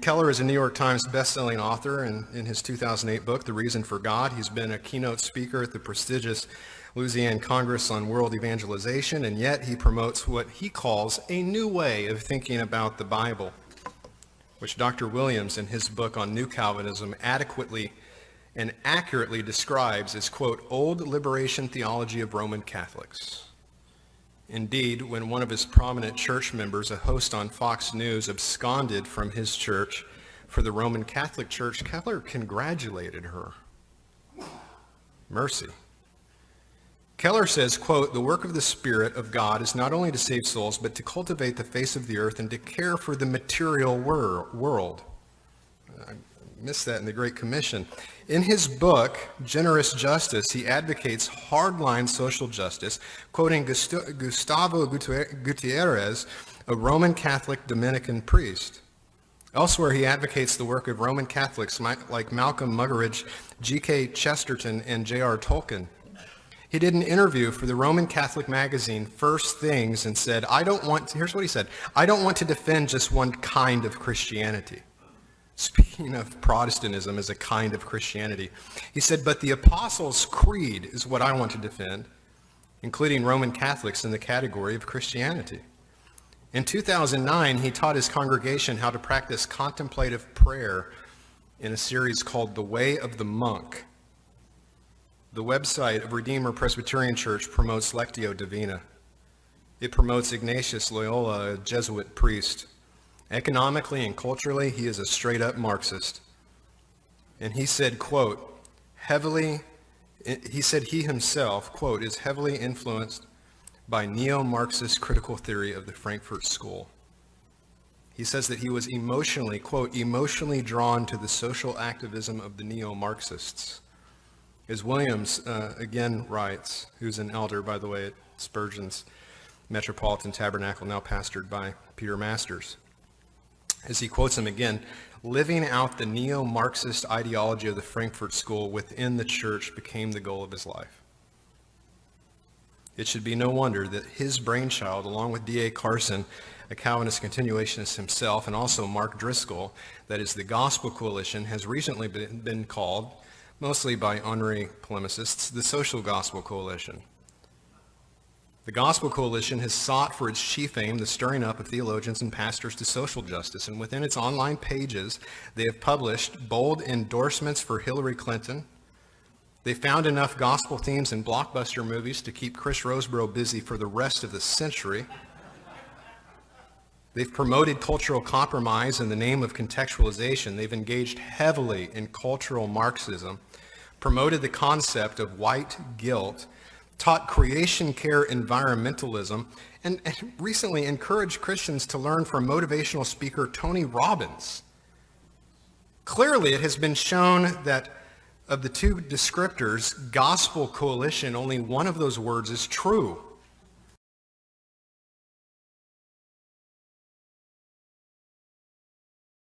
Keller is a New York Times best-selling author, and in his 2008 book, The Reason for God, he's been a keynote speaker at the prestigious Louisiana Congress on World Evangelization, and yet he promotes what he calls a new way of thinking about the Bible, which Dr. Williams, in his book on New Calvinism, adequately and accurately describes as, quote, old liberation theology of Roman Catholics. Indeed, when one of his prominent church members, a host on Fox News, absconded from his church for the Roman Catholic Church, Keller congratulated her. Mercy. Keller says, quote, the work of the Spirit of God is not only to save souls, but to cultivate the face of the earth and to care for the material world. I missed that in the Great Commission. In his book, Generous Justice, he advocates hardline social justice, quoting Gustavo Gutierrez, a Roman Catholic Dominican priest. Elsewhere, he advocates the work of Roman Catholics like Malcolm Muggeridge, G.K. Chesterton, and J.R. Tolkien. He did an interview for the Roman Catholic magazine, First Things, and said, here's what he said, I don't want to defend just one kind of Christianity. Speaking of Protestantism as a kind of Christianity, he said, but the Apostles' Creed is what I want to defend, including Roman Catholics in the category of Christianity. In 2009, he taught his congregation how to practice contemplative prayer in a series called The Way of the Monk. The website of Redeemer Presbyterian Church promotes Lectio Divina. It promotes Ignatius Loyola, a Jesuit priest. Economically and culturally, he is a straight-up Marxist. And he said, quote, he himself, quote, is heavily influenced by Neo-Marxist critical theory of the Frankfurt School. He says that he was emotionally drawn to the social activism of the Neo-Marxists. As Williams again writes, who's an elder, by the way, at Spurgeon's Metropolitan Tabernacle, now pastored by Peter Masters. As he quotes him again, living out the neo-Marxist ideology of the Frankfurt School within the church became the goal of his life. It should be no wonder that his brainchild, along with D.A. Carson, a Calvinist continuationist himself, and also Mark Driscoll, that is the Gospel Coalition, has recently been called, mostly by honorary polemicists, the Social Gospel Coalition. The Gospel Coalition has sought for its chief aim the stirring up of theologians and pastors to social justice, and within its online pages, they have published bold endorsements for Hillary Clinton. They found enough gospel themes in blockbuster movies to keep Chris Roseborough busy for the rest of the century. They've promoted cultural compromise in the name of contextualization. They've engaged heavily in cultural Marxism, promoted the concept of white guilt, taught creation care environmentalism, and recently encouraged Christians to learn from motivational speaker Tony Robbins. Clearly, it has been shown that of the two descriptors, Gospel Coalition, only one of those words is true.